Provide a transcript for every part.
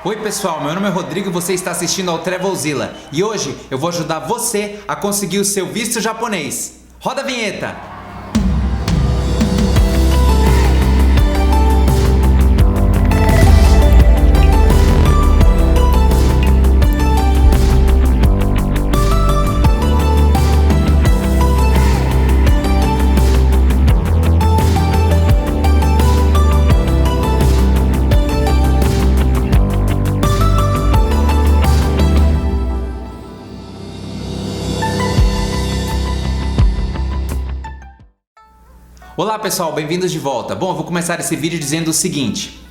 Oi pessoal, meu nome é Rodrigo e você está assistindo ao Travelzilla. E hoje eu vou ajudar você a conseguir o seu visto japonês. Roda a vinheta! Olá pessoal, bem-vindos de volta. Bom, eu vou começar esse vídeo dizendo o seguinte: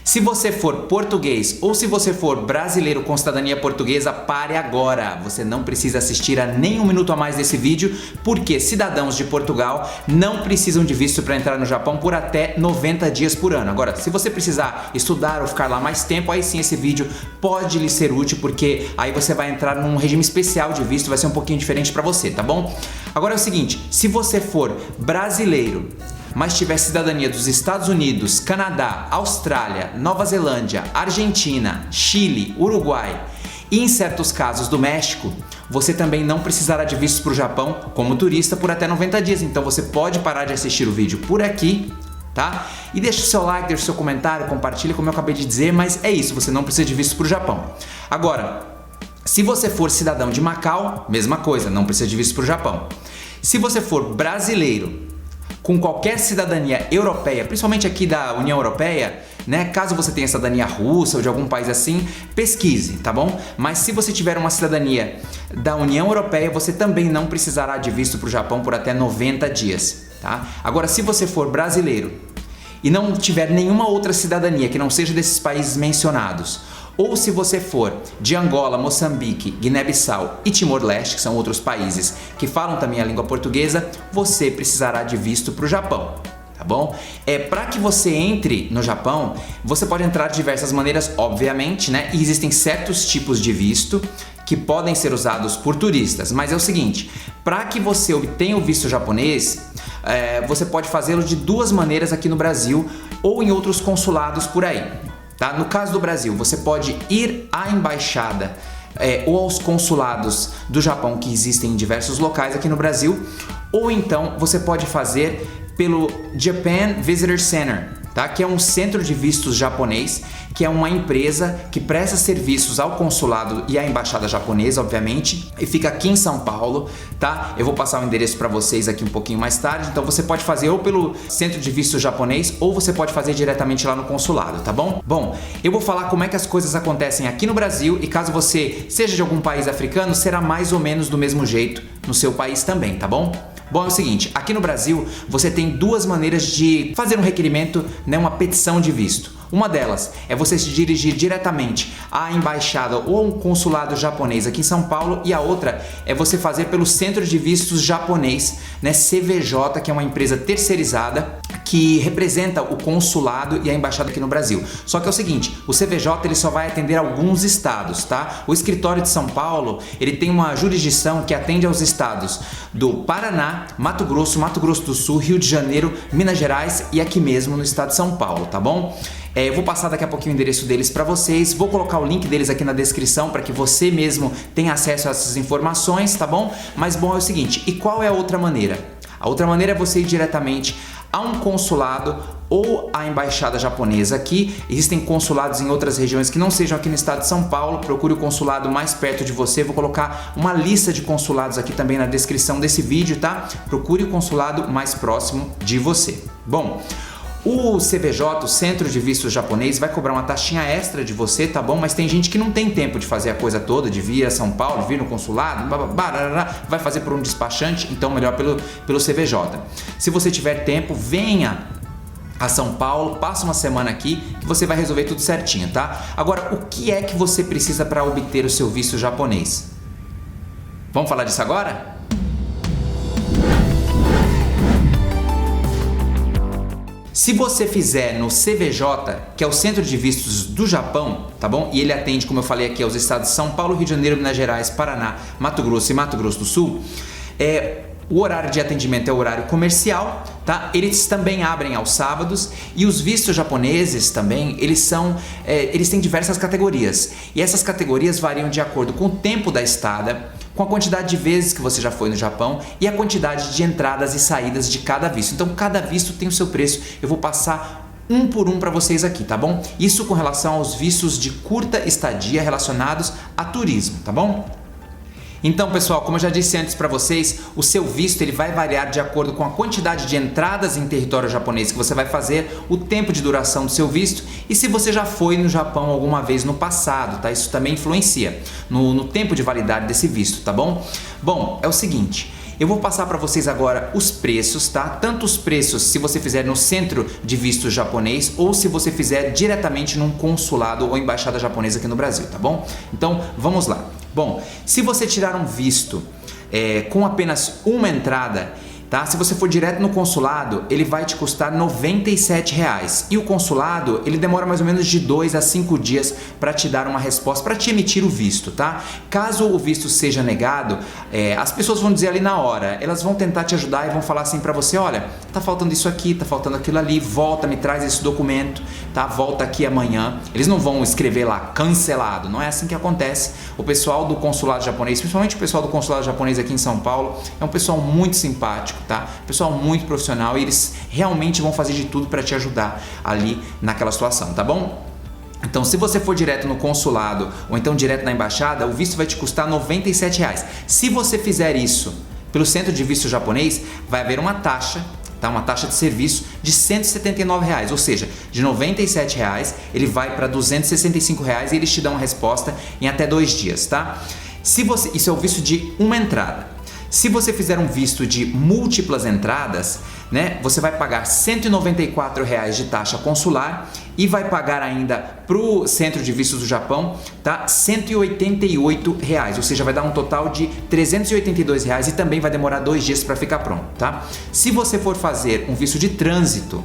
se você for português ou se você for brasileiro com cidadania portuguesa, pare agora. Você não precisa assistir a nem um minuto a mais desse vídeo, porque cidadãos de Portugal não precisam de visto para entrar no Japão por até 90 dias por ano. Agora, se você precisar estudar ou ficar lá mais tempo, aí sim esse vídeo pode lhe ser útil, porque aí você vai entrar num regime especial de visto, vai ser um pouquinho diferente para você, tá bom? Agora é o seguinte, se você for brasileiro, mas tiver cidadania dos Estados Unidos, Canadá, Austrália, Nova Zelândia, Argentina, Chile, Uruguai e em certos casos do México, você também não precisará de visto para o Japão como turista por até 90 dias. Então você pode parar de assistir o vídeo por aqui, tá? E deixa o seu like, deixa o seu comentário, compartilha como eu acabei de dizer, mas é isso, você não precisa de visto para o Japão. Agora, se você for cidadão de Macau, mesma coisa, não precisa de visto para o Japão. Se você for brasileiro com qualquer cidadania europeia, principalmente aqui da União Europeia, né? Caso você tenha cidadania russa ou de algum país assim, pesquise, tá bom? Mas se você tiver uma cidadania da União Europeia, você também não precisará de visto para o Japão por até 90 dias, tá? Agora, se você for brasileiro e não tiver nenhuma outra cidadania que não seja desses países mencionados, ou se você for de Angola, Moçambique, Guiné-Bissau e Timor-Leste, que são outros países que falam também a língua portuguesa, você precisará de visto para o Japão, tá bom? Para que você entre no Japão, você pode entrar de diversas maneiras, obviamente, né? E existem certos tipos de visto que podem ser usados por turistas, mas é o seguinte, para que você obtenha o visto japonês, você pode fazê-lo de duas maneiras aqui no Brasil ou em outros consulados por aí. Tá? No caso do Brasil, você pode ir à embaixada ou aos consulados do Japão que existem em diversos locais aqui no Brasil, ou então você pode fazer pelo Japan Visitor Center, tá? Que é um centro de vistos japonês, que é uma empresa que presta serviços ao consulado e à embaixada japonesa, obviamente, e fica aqui em São Paulo, tá? Eu vou passar o endereço para vocês aqui um pouquinho mais tarde, então você pode fazer ou pelo centro de vistos japonês ou você pode fazer diretamente lá no consulado, tá bom? Bom, eu vou falar como é que as coisas acontecem aqui no Brasil e caso você seja de algum país africano, será mais ou menos do mesmo jeito no seu país também, tá bom? Bom, é o seguinte, aqui no Brasil você tem duas maneiras de fazer um requerimento, né, uma petição de visto. Uma delas é você se dirigir diretamente à embaixada ou a um consulado japonês aqui em São Paulo, e a outra é você fazer pelo Centro de Vistos Japonês, né, CVJ, que é uma empresa terceirizada que representa o consulado e a embaixada aqui no Brasil. Só que é o seguinte, o CVJ ele só vai atender alguns estados, tá? O escritório de São Paulo, ele tem uma jurisdição que atende aos estados do Paraná, Mato Grosso do Sul, Rio de Janeiro, Minas Gerais e aqui mesmo no estado de São Paulo, tá bom? Eu vou passar daqui a pouquinho o endereço deles para vocês, vou colocar o link deles aqui na descrição para que você mesmo tenha acesso a essas informações, tá bom? Mas bom, é o seguinte, e qual é a outra maneira? A outra maneira é você ir diretamente a um consulado ou à embaixada japonesa aqui. Existem consulados em outras regiões que não sejam aqui no estado de São Paulo, procure o consulado mais perto de você, vou colocar uma lista de consulados aqui também na descrição desse vídeo, tá? Procure o consulado mais próximo de você. Bom, o CVJ, o Centro de Vistos Japonês, vai cobrar uma taxinha extra de você, tá bom? Mas tem gente que não tem tempo de fazer a coisa toda, de vir a São Paulo, vir no consulado, vai fazer por um despachante, então melhor pelo CVJ. Se você tiver tempo, venha a São Paulo, passa uma semana aqui que você vai resolver tudo certinho, tá? Agora, o que é que você precisa para obter o seu visto japonês? Vamos falar disso agora? Se você fizer no CVJ, que é o Centro de Vistos do Japão, tá bom? E ele atende, como eu falei aqui, aos estados de São Paulo, Rio de Janeiro, Minas Gerais, Paraná, Mato Grosso e Mato Grosso do Sul, O horário de atendimento é o horário comercial, tá? Eles também abrem aos sábados e os vistos japoneses também, eles têm diversas categorias e essas categorias variam de acordo com o tempo da estada, com a quantidade de vezes que você já foi no Japão e a quantidade de entradas e saídas de cada visto. Então, cada visto tem o seu preço. Eu vou passar um por um para vocês aqui, tá bom? Isso com relação aos vistos de curta estadia relacionados a turismo, tá bom? Então, pessoal, como eu já disse antes para vocês, o seu visto ele vai variar de acordo com a quantidade de entradas em território japonês que você vai fazer, o tempo de duração do seu visto e se você já foi no Japão alguma vez no passado, tá? Isso também influencia no tempo de validade desse visto, tá bom? Bom, é o seguinte, eu vou passar para vocês agora os preços, tá? Tanto os preços se você fizer no centro de visto japonês ou se você fizer diretamente num consulado ou embaixada japonesa aqui no Brasil, tá bom? Então, vamos lá. Bom, se você tirar um visto com apenas uma entrada, tá? Se você for direto no consulado, ele vai te custar R$ 97,00 e o consulado ele demora mais ou menos de 2 a 5 dias para te dar uma resposta, para te emitir o visto, tá? Caso o visto seja negado, as pessoas vão dizer ali na hora, elas vão tentar te ajudar e vão falar assim para você, olha, tá faltando isso aqui, tá faltando aquilo ali, volta, me traz esse documento, tá? Volta aqui amanhã. Eles não vão escrever lá cancelado, não é assim que acontece. O pessoal do consulado japonês, principalmente o pessoal do consulado japonês aqui em São Paulo, é um pessoal muito simpático, tá? Pessoal muito profissional e eles realmente vão fazer de tudo para te ajudar ali naquela situação, tá bom? Então, se você for direto no consulado ou então direto na embaixada, o visto vai te custar R$ 97,00. Se você fizer isso pelo centro de visto japonês, vai haver uma taxa, tá? Uma taxa de serviço de R$ 179,00, ou seja, de R$ 97,00 ele vai para R$ 265,00 e eles te dão uma resposta em até 2 dias, tá? Isso é o visto de uma entrada. Se você fizer um visto de múltiplas entradas, né, você vai pagar R$ 194,00 de taxa consular e vai pagar ainda para o centro de vistos do Japão, tá, R$ 188,00, ou seja, vai dar um total de R$ 382,00 e também vai demorar 2 dias para ficar pronto, tá? Se você for fazer um visto de trânsito,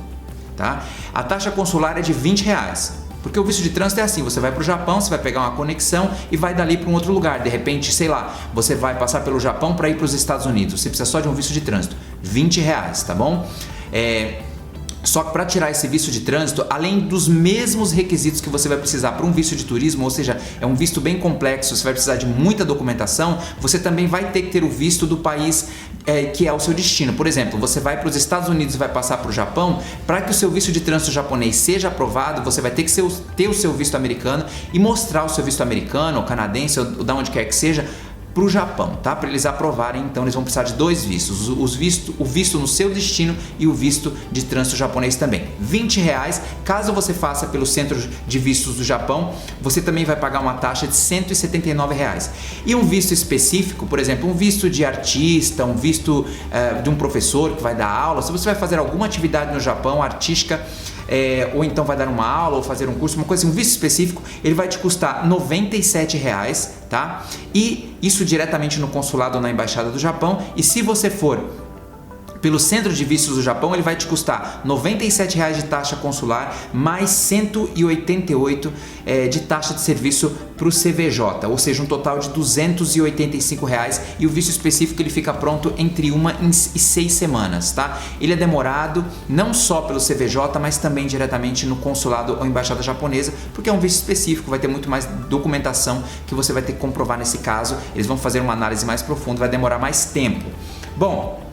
tá, a taxa consular é de R$ 20,00. Porque o visto de trânsito é assim, você vai para o Japão, você vai pegar uma conexão e vai dali para um outro lugar. De repente, sei lá, você vai passar pelo Japão para ir para os Estados Unidos. Você precisa só de um visto de trânsito, R$ 20,00, tá bom? Só que para tirar esse visto de trânsito, além dos mesmos requisitos que você vai precisar para um visto de turismo, ou seja, é um visto bem complexo, você vai precisar de muita documentação, você também vai ter que ter o visto do país que é o seu destino. Por exemplo, você vai para os Estados Unidos e vai passar para o Japão, para que o seu visto de trânsito japonês seja aprovado, você vai ter que ter o seu visto americano e mostrar o seu visto americano, ou canadense, ou da onde quer que seja, para o Japão, tá? Para eles aprovarem, então eles vão precisar de 2 vistos, o visto no seu destino e o visto de trânsito japonês também. R$ 20,00, caso você faça pelo centro de vistos do Japão, você também vai pagar uma taxa de R$ 179,00. E um visto específico, por exemplo, um visto de artista, um visto de um professor que vai dar aula, se você vai fazer alguma atividade no Japão artística, ou então vai dar uma aula ou fazer um curso, uma coisa assim, um visto específico, ele vai te custar R$ 97,00, tá? E isso diretamente no consulado ou na embaixada do Japão. E se você for pelo centro de vistos do Japão, ele vai te custar R$ 97,00 de taxa consular, mais R$ 188 de taxa de serviço para o CVJ, ou seja, um total de R$ 285,00, e o visto específico ele fica pronto entre 1 e 6 semanas, tá? Ele é demorado não só pelo CVJ, mas também diretamente no consulado ou embaixada japonesa, porque é um visto específico, vai ter muito mais documentação que você vai ter que comprovar nesse caso, eles vão fazer uma análise mais profunda, vai demorar mais tempo. Bom,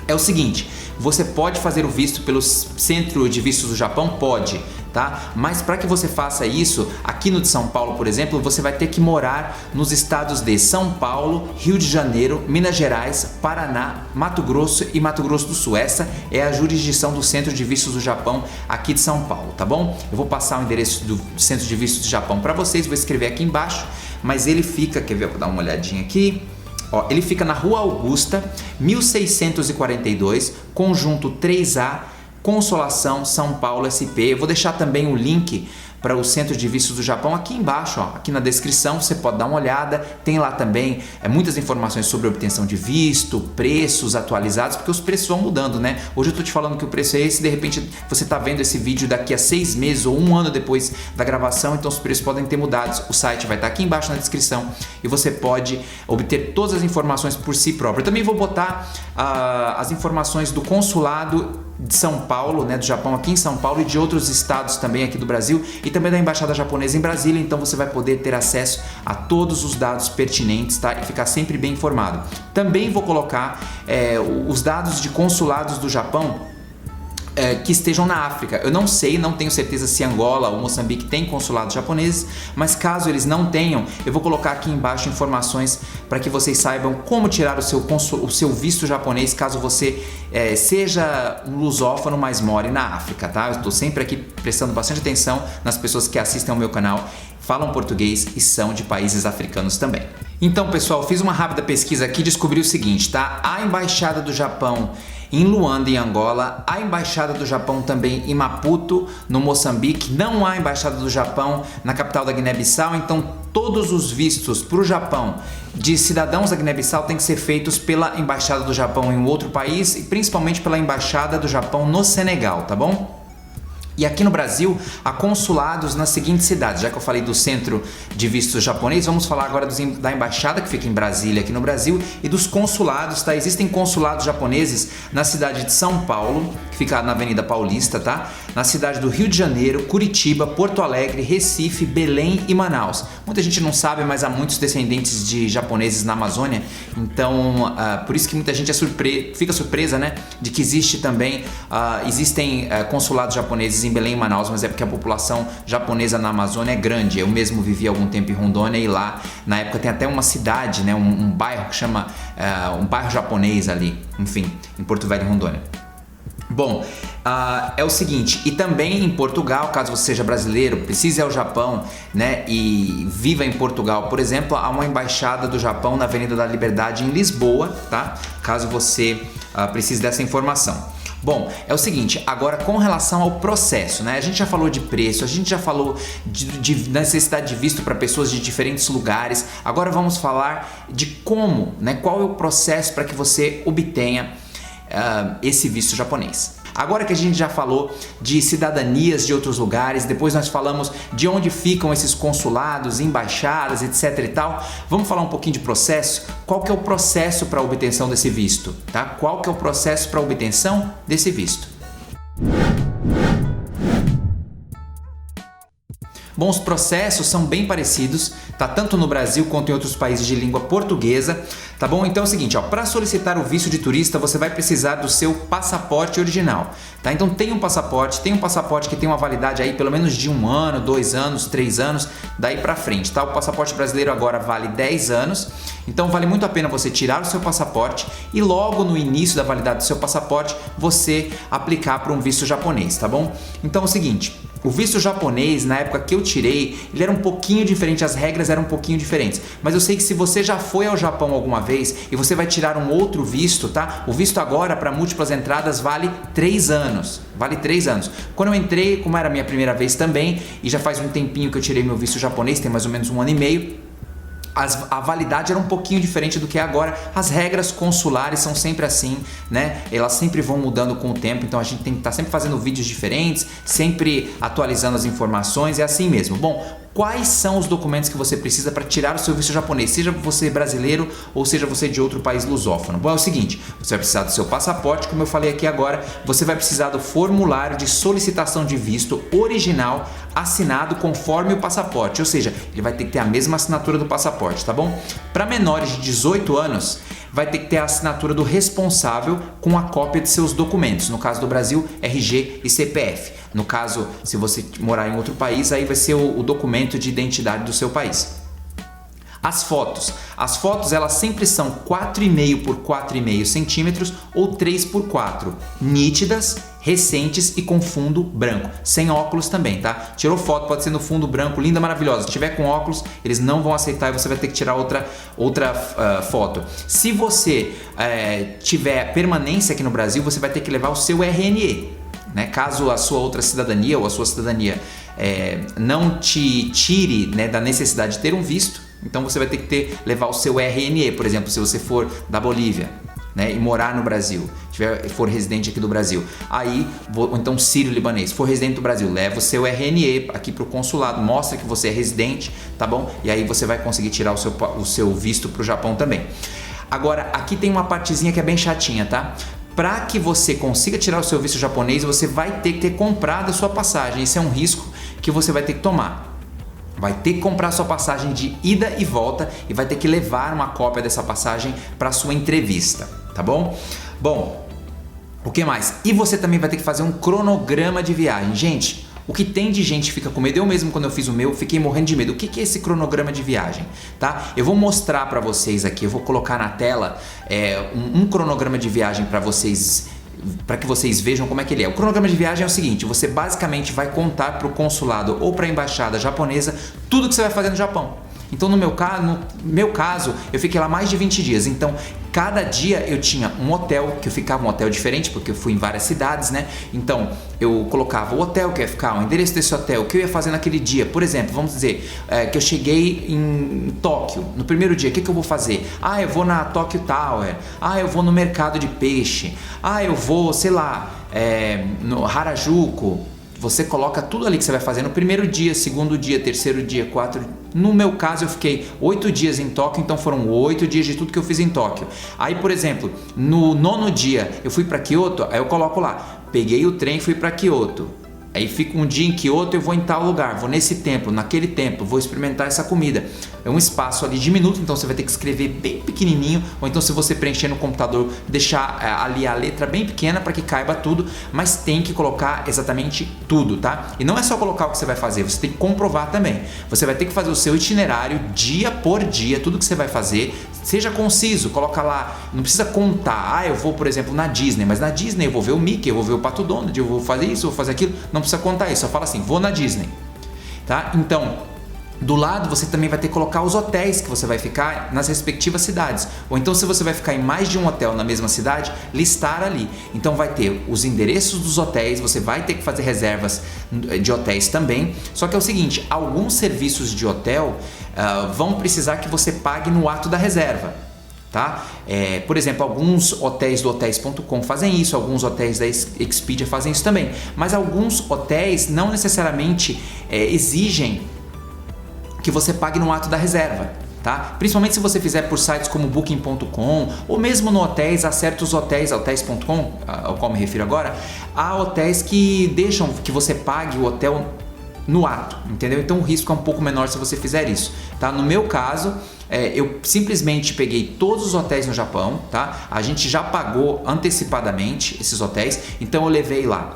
é o seguinte, você pode fazer o visto pelo centro de vistos do Japão? Pode, tá? Mas para que você faça isso, aqui no de São Paulo, por exemplo, você vai ter que morar nos estados de São Paulo, Rio de Janeiro, Minas Gerais, Paraná, Mato Grosso e Mato Grosso do Sul. Essa é a jurisdição do centro de vistos do Japão aqui de São Paulo, tá bom? Eu vou passar o endereço do centro de vistos do Japão para vocês, vou escrever aqui embaixo, mas ele fica, quer ver, vou dar uma olhadinha aqui. Ó, ele fica na Rua Augusta, 1642, Conjunto 3A, Consolação, São Paulo, SP. Eu vou deixar também o link para o Centro de Vistos do Japão aqui embaixo, ó, aqui na descrição, você pode dar uma olhada, tem lá também muitas informações sobre obtenção de visto, preços atualizados, porque os preços vão mudando, né? Hoje eu tô te falando que o preço é esse, de repente você tá vendo esse vídeo daqui a 6 meses ou 1 ano depois da gravação, então os preços podem ter mudado. O site vai estar aqui embaixo na descrição e você pode obter todas as informações por si próprio. Eu também vou botar as informações do consulado de São Paulo, né, do Japão aqui em São Paulo, e de outros estados também aqui do Brasil, e também da Embaixada Japonesa em Brasília, então você vai poder ter acesso a todos os dados pertinentes, tá? E ficar sempre bem informado. Também vou colocar os dados de consulados do Japão que estejam na África. Eu não sei, não tenho certeza se Angola ou Moçambique tem consulados japoneses, mas caso eles não tenham, eu vou colocar aqui embaixo informações para que vocês saibam como tirar o seu visto japonês caso você seja um lusófono, mas more na África, tá? Eu estou sempre aqui prestando bastante atenção nas pessoas que assistem ao meu canal, falam português e são de países africanos também. Então, pessoal, fiz uma rápida pesquisa aqui e descobri o seguinte, tá? A Embaixada do Japão em Luanda, em Angola, a Embaixada do Japão também em Maputo, no Moçambique, não há Embaixada do Japão na capital da Guiné-Bissau, então todos os vistos para o Japão de cidadãos da Guiné-Bissau têm que ser feitos pela Embaixada do Japão em um outro país e principalmente pela Embaixada do Japão no Senegal, tá bom? E aqui no Brasil, há consulados nas seguintes cidades. Já que eu falei do Centro de Vistos japonês, vamos falar agora da Embaixada, que fica em Brasília, aqui no Brasil, e dos consulados, tá? Existem consulados japoneses na cidade de São Paulo, que fica na Avenida Paulista, tá? Na cidade do Rio de Janeiro, Curitiba, Porto Alegre, Recife, Belém e Manaus. Muita gente não sabe, mas há muitos descendentes de japoneses na Amazônia, então por isso que muita gente fica surpresa, né? De que existem consulados japoneses em Belém e Manaus, mas é porque a população japonesa na Amazônia é grande. Eu mesmo vivi algum tempo em Rondônia e lá, na época, tem até uma cidade, né, um bairro que chama um bairro japonês ali, enfim, em Porto Velho, Rondônia. Bom, é o seguinte, e também em Portugal, caso você seja brasileiro, precise ir ao Japão, né, e viva em Portugal, por exemplo, há uma embaixada do Japão na Avenida da Liberdade em Lisboa, tá? Caso você precise dessa informação. Bom, é o seguinte, agora com relação ao processo, né? A gente já falou de preço, a gente já falou de necessidade de visto para pessoas de diferentes lugares. Agora vamos falar de como, né? Qual é o processo para que você obtenha esse visto japonês. Agora que a gente já falou de cidadanias de outros lugares, depois nós falamos de onde ficam esses consulados, embaixadas, etc e tal, vamos falar um pouquinho de processo? Qual que é o processo para a obtenção desse visto, tá? Qual que é o processo para a obtenção desse visto? Bom, os processos são bem parecidos, tá? Tanto no Brasil quanto em outros países de língua portuguesa, tá bom? Então é o seguinte, ó, para solicitar o visto de turista, você vai precisar do seu passaporte original, tá? Então tem um passaporte que tem uma validade aí pelo menos de 1 ano, 2 anos, 3 anos, daí pra frente, tá? O passaporte brasileiro agora vale 10 anos, então vale muito a pena você tirar o seu passaporte e logo no início da validade do seu passaporte, você aplicar para um visto japonês, tá bom? Então é o seguinte, o visto japonês, na época que eu tirei, ele era um pouquinho diferente, as regras eram um pouquinho diferentes. Mas eu sei que se você já foi ao Japão alguma vez e você vai tirar um outro visto, tá? O visto agora para múltiplas entradas vale 3 anos. Vale 3 anos. Quando eu entrei, como era a minha primeira vez também, e já faz um tempinho que eu tirei meu visto japonês, tem mais ou menos 1 ano e meio, a validade era um pouquinho diferente do que é agora. As regras consulares são sempre assim, né? Elas sempre vão mudando com o tempo, então a gente tem que estar sempre fazendo vídeos diferentes, sempre atualizando as informações, é assim mesmo. Bom, quais são os documentos que você precisa para tirar o seu visto japonês, seja você brasileiro ou seja você de outro país lusófono? Bom, é o seguinte, você vai precisar do seu passaporte, como eu falei aqui agora, você vai precisar do formulário de solicitação de visto original assinado conforme o passaporte, ou seja, ele vai ter que ter a mesma assinatura do passaporte, tá bom? Para menores de 18 anos, vai ter que ter a assinatura do responsável com a cópia de seus documentos. No caso do Brasil, RG e CPF. No caso, se você morar em outro país, aí vai ser o documento de identidade do seu país. As fotos elas sempre são 4,5 por 4,5 centímetros ou 3 por 4, nítidas, recentes e com fundo branco, sem óculos também, tá? Tirou foto, pode ser no fundo branco, linda, maravilhosa. Se tiver com óculos, eles não vão aceitar e você vai ter que tirar outra foto. Se você tiver permanência aqui no Brasil, você vai ter que levar o seu RNE. Né? Caso a sua outra cidadania ou a sua cidadania não te tire, né, da necessidade de ter um visto. Então você vai ter que levar o seu RNE, por exemplo, se você for da Bolívia, né, e morar no Brasil, for residente aqui do Brasil, ou então sírio-libanês, for residente do Brasil, leva o seu RNE aqui para o consulado, mostra que você é residente, tá bom? E aí você vai conseguir tirar o seu visto para o Japão também. Agora, aqui tem uma partezinha que é bem chatinha, tá? Para que você consiga tirar o seu visto japonês, você vai ter que ter comprado a sua passagem. Esse é um risco que você vai ter que tomar. Vai ter que comprar a sua passagem de ida e volta e vai ter que levar uma cópia dessa passagem para a sua entrevista, tá bom? Bom, o que mais? E você também vai ter que fazer um cronograma de viagem. Gente, o que tem de gente que fica com medo, eu mesmo quando eu fiz o meu, fiquei morrendo de medo. O que é esse cronograma de viagem? Tá? Eu vou mostrar para vocês aqui, eu vou colocar na tela um cronograma de viagem para que vocês vejam como é que ele é. O cronograma de viagem é o seguinte: você basicamente vai contar para o consulado ou para a embaixada japonesa tudo que você vai fazer no Japão. Então no meu caso, eu fiquei lá mais de 20 dias. Então cada dia eu tinha um hotel, que eu ficava um hotel diferente, porque eu fui em várias cidades, né? Então eu colocava o hotel que eu ia ficar, o endereço desse hotel, o que eu ia fazer naquele dia. Por exemplo, vamos dizer que eu cheguei em Tóquio. No primeiro dia, o que eu vou fazer? Eu vou na Tokyo Tower. Eu vou no mercado de peixe. Eu vou, sei lá, no Harajuku. Você coloca tudo ali que você vai fazer no primeiro dia, segundo dia, terceiro dia, 4. No meu caso, eu fiquei 8 dias em Tóquio, então foram 8 dias de tudo que eu fiz em Tóquio. Aí, por exemplo, no 9º dia eu fui para Kyoto, aí eu coloco lá, peguei o trem e fui para Kyoto. Aí fico um dia em Kyoto, eu vou em tal lugar, vou nesse templo, naquele templo, vou experimentar essa comida. É um espaço ali diminuto, então você vai ter que escrever bem pequenininho, ou então se você preencher no computador, deixar ali a letra bem pequena para que caiba tudo, mas tem que colocar exatamente tudo, tá? E não é só colocar o que você vai fazer, você tem que comprovar também. Você vai ter que fazer o seu itinerário dia por dia, tudo que você vai fazer, seja conciso, coloca lá, não precisa contar, eu vou, por exemplo, na Disney, mas na Disney eu vou ver o Mickey, eu vou ver o Pato Donald, eu vou fazer isso, eu vou fazer aquilo, não precisa contar isso, só fala assim, vou na Disney, tá? Então, do lado você também vai ter que colocar os hotéis que você vai ficar nas respectivas cidades, ou então se você vai ficar em mais de um hotel na mesma cidade, listar ali. Então vai ter os endereços dos hotéis, você vai ter que fazer reservas de hotéis também, só que é o seguinte, alguns serviços de hotel vão precisar que você pague no ato da reserva. Tá? Por exemplo, alguns hotéis do Hotels.com fazem isso, alguns hotéis da Expedia fazem isso também, mas alguns hotéis não necessariamente exigem que você pague no ato da reserva, tá? Principalmente se você fizer por sites como Booking.com ou mesmo no hotéis, há certos hotéis, Hotels.com, ao qual me refiro agora, há hotéis que deixam que você pague o hotel no ato, entendeu? Então o risco é um pouco menor se você fizer isso, tá? No meu caso, eu simplesmente peguei todos os hotéis no Japão, tá? A gente já pagou antecipadamente esses hotéis, então eu levei lá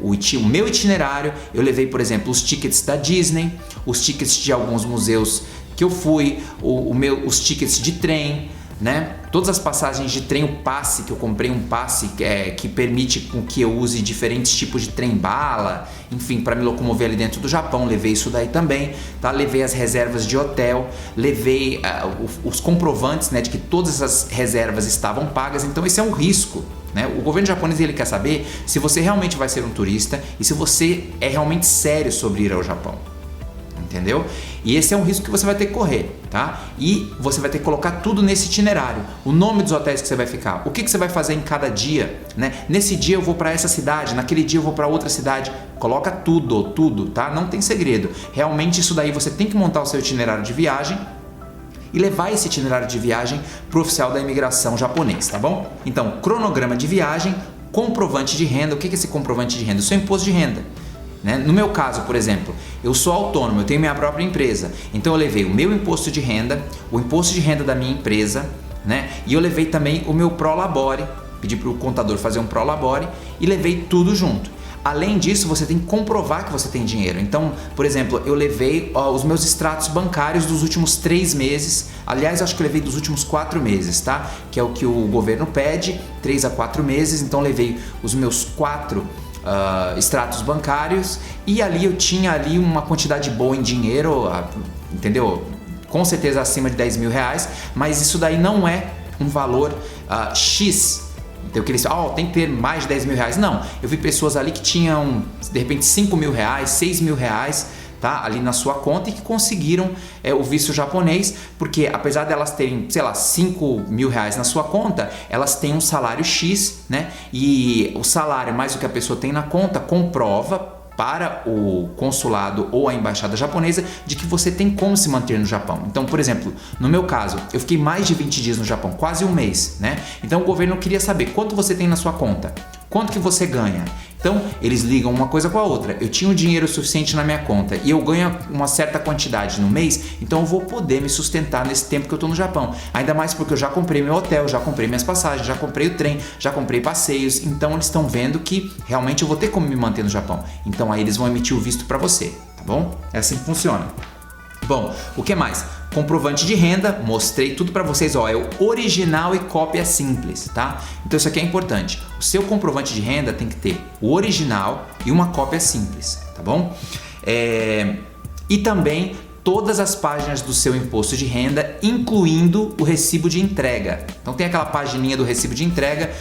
o meu itinerário, eu levei, por exemplo, os tickets da Disney, os tickets de alguns museus que eu fui, os tickets de trem, né? Todas as passagens de trem, o passe que eu comprei, um passe que permite com que eu use diferentes tipos de trem-bala, enfim, para me locomover ali dentro do Japão, levei isso daí também, tá? Levei as reservas de hotel, levei os comprovantes, né, de que todas as reservas estavam pagas, então esse é um risco, né? O governo japonês ele quer saber se você realmente vai ser um turista e se você é realmente sério sobre ir ao Japão. Entendeu? E esse é um risco que você vai ter que correr, tá? E você vai ter que colocar tudo nesse itinerário, o nome dos hotéis que você vai ficar, o que você vai fazer em cada dia, né? Nesse dia eu vou para essa cidade, naquele dia eu vou para outra cidade, coloca tudo, tá? Não tem segredo. Realmente isso daí você tem que montar o seu itinerário de viagem e levar esse itinerário de viagem pro oficial da imigração japonês, tá bom? Então, cronograma de viagem, comprovante de renda. O que é esse comprovante de renda? O seu imposto de renda. Né? No meu caso, por exemplo, eu sou autônomo, eu tenho minha própria empresa, então eu levei o meu imposto de renda, o imposto de renda da minha empresa, né? E eu levei também o meu Prolabore, pedi para o contador fazer um Prolabore e levei tudo junto. Além disso, você tem que comprovar que você tem dinheiro. Então, por exemplo, eu levei os meus extratos bancários dos últimos 3 meses. Aliás, acho que eu levei dos últimos 4 meses, tá? Que é o que o governo pede, 3 a 4 meses. Então, eu levei os meus 4 extratos bancários e ali eu tinha ali uma quantidade boa em dinheiro, entendeu? Com certeza acima de 10 mil reais, mas isso daí não é um valor X Então, que eles tem que ter mais de 10 mil reais. Não, eu vi pessoas ali que tinham, de repente, 5 mil reais, 6 mil reais, tá, ali na sua conta e que conseguiram o visto japonês, porque apesar delas terem, sei lá, 5 mil reais na sua conta, elas têm um salário X, né? E o salário mais o que a pessoa tem na conta comprova para o consulado ou a embaixada japonesa de que você tem como se manter no Japão. Então, por exemplo, no meu caso, eu fiquei mais de 20 dias no Japão, quase um mês, né? Então o governo queria saber quanto você tem na sua conta, quanto que você ganha. Então, eles ligam uma coisa com a outra. Eu tinha o dinheiro suficiente na minha conta e eu ganho uma certa quantidade no mês, então eu vou poder me sustentar nesse tempo que eu estou no Japão. Ainda mais porque eu já comprei meu hotel, já comprei minhas passagens, já comprei o trem, já comprei passeios. Então, eles estão vendo que realmente eu vou ter como me manter no Japão. Então, aí eles vão emitir o visto para você, tá bom? É assim que funciona. Bom, o que mais? Comprovante de renda, mostrei tudo para vocês, é o original e cópia simples, tá? Então isso aqui é importante. O seu comprovante de renda tem que ter o original e uma cópia simples, tá bom? E também todas as páginas do seu imposto de renda, incluindo o recibo de entrega. Então tem aquela pagininha do recibo de entrega,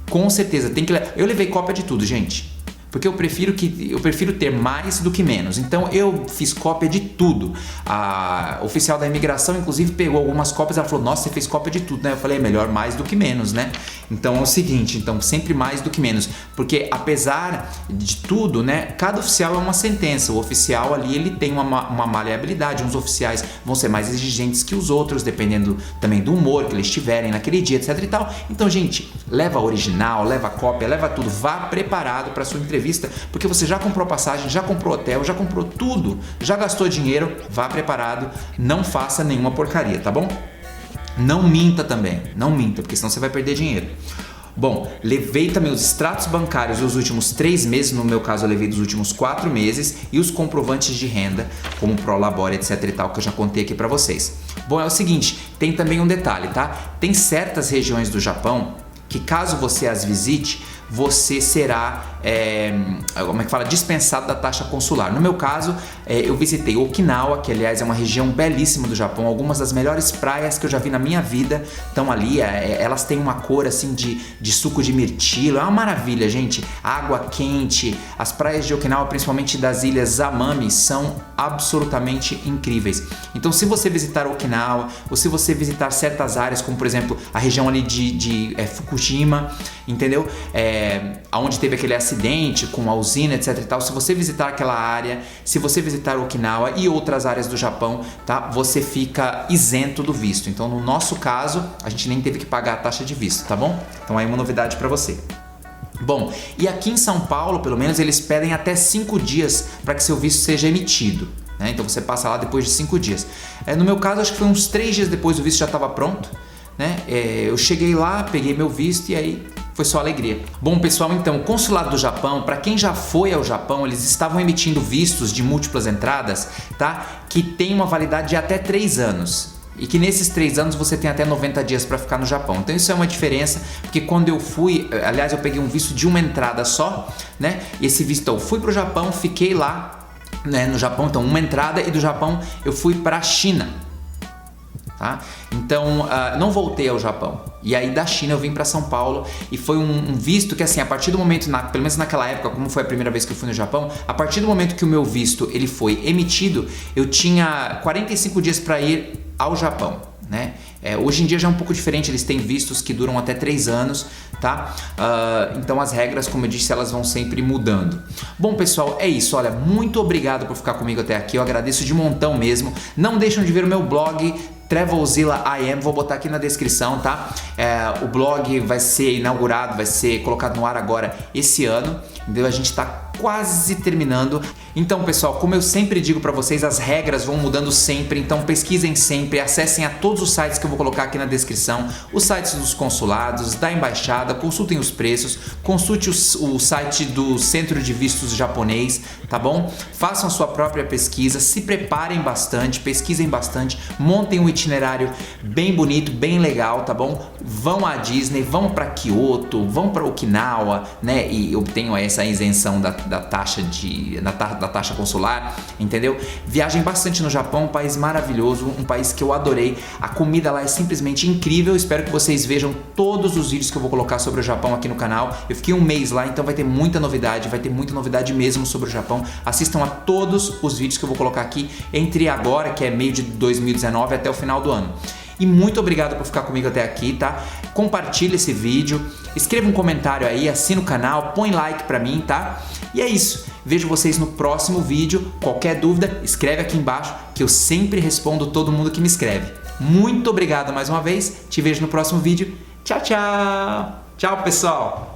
com certeza tem que... Eu levei cópia de tudo, gente. Porque eu prefiro ter mais do que menos. Então eu fiz cópia de tudo. A oficial da imigração, inclusive, pegou algumas cópias. Ela falou: nossa, você fez cópia de tudo, né? Eu falei: é melhor mais do que menos, né? Então é o seguinte, sempre mais do que menos. Porque apesar de tudo, né? Cada oficial é uma sentença. O oficial ali, ele tem uma maleabilidade. Uns oficiais vão ser mais exigentes que os outros, dependendo também do humor que eles tiverem naquele dia, etc e tal. Então, gente, leva original, leva cópia, leva tudo. Vá preparado para sua entrevista, porque você já comprou passagem, já comprou hotel, já comprou tudo, já gastou dinheiro. Vá preparado, não faça nenhuma porcaria, tá bom? Não minta também, não minta, porque senão você vai perder dinheiro. Bom, levei também os extratos bancários dos últimos 3 meses, no meu caso eu levei dos últimos 4 meses, e os comprovantes de renda, como Prolabore, etc e tal, que eu já contei aqui pra vocês. Bom, é o seguinte, tem também um detalhe, tá? Tem certas regiões do Japão que, caso você as visite, você será, dispensado da taxa consular. No meu caso, eu visitei Okinawa, que aliás é uma região belíssima do Japão. Algumas das melhores praias que eu já vi na minha vida estão ali. Elas têm uma cor assim de suco de mirtilo. É uma maravilha, gente. Água quente. As praias de Okinawa, principalmente das ilhas Amami, são absolutamente incríveis. Então, se você visitar Okinawa, ou se você visitar certas áreas, como por exemplo a região ali de Fukushima, entendeu? Onde teve aquele acidente com a usina, etc e tal, se você visitar aquela área, se você visitar Okinawa e outras áreas do Japão, tá? Você fica isento do visto. Então, no nosso caso, a gente nem teve que pagar a taxa de visto, tá bom? Então, aí uma novidade para você. Bom, e aqui em São Paulo, pelo menos, eles pedem até 5 dias para que seu visto seja emitido, né? Então, você passa lá depois de 5 dias. No meu caso, acho que foi uns 3 dias depois o visto já estava pronto, né? Eu cheguei lá, peguei meu visto e aí foi só alegria. Bom, pessoal, então, o consulado do Japão, para quem já foi ao Japão, eles estavam emitindo vistos de múltiplas entradas, tá? Que tem uma validade de até 3 anos. E que nesses 3 anos você tem até 90 dias para ficar no Japão. Então isso é uma diferença, porque quando eu fui, aliás, eu peguei um visto de uma entrada só, né? E esse visto, eu fui pro Japão, fiquei lá, né, no Japão, então uma entrada, e do Japão eu fui para a China. Tá? Então, não voltei ao Japão. E aí da China eu vim para São Paulo e foi um visto que, assim, a partir do momento, pelo menos naquela época, como foi a primeira vez que eu fui no Japão, a partir do momento que o meu visto ele foi emitido, eu tinha 45 dias para ir ao Japão, né? Hoje em dia já é um pouco diferente, eles têm vistos que duram até 3 anos, tá? Então as regras, como eu disse, elas vão sempre mudando. Bom, pessoal, é isso. Olha, muito obrigado por ficar comigo até aqui, eu agradeço de montão mesmo. Não deixem de ver o meu blog, Travelzilla IM, vou botar aqui na descrição, tá? O blog vai ser inaugurado, vai ser colocado no ar agora esse ano, entendeu? A gente tá quase terminando. Então, pessoal, como eu sempre digo para vocês, as regras vão mudando sempre, então pesquisem sempre, acessem a todos os sites que eu vou colocar aqui na descrição, os sites dos consulados, da embaixada, consultem os preços, consulte o site do Centro de Vistos japonês, tá bom? Façam a sua própria pesquisa, se preparem bastante, pesquisem bastante, montem um itinerário bem bonito, bem legal, tá bom? Vão à Disney, vão para Kyoto, vão para Okinawa, né? E obtenham essa isenção da taxa da taxa consular, entendeu? Viajem bastante no Japão, um país maravilhoso, um país que eu adorei. A comida lá é simplesmente incrível. Espero que vocês vejam todos os vídeos que eu vou colocar sobre o Japão aqui no canal. Eu fiquei um mês lá, então vai ter muita novidade mesmo sobre o Japão. Assistam a todos os vídeos que eu vou colocar aqui entre agora, que é meio de 2019, até o final do ano. E muito obrigado por ficar comigo até aqui, tá? Compartilha esse vídeo, escreva um comentário aí, assina o canal, põe like pra mim, tá? E é isso. Vejo vocês no próximo vídeo. Qualquer dúvida, escreve aqui embaixo que eu sempre respondo todo mundo que me escreve. Muito obrigado mais uma vez. Te vejo no próximo vídeo. Tchau, tchau! Tchau, pessoal!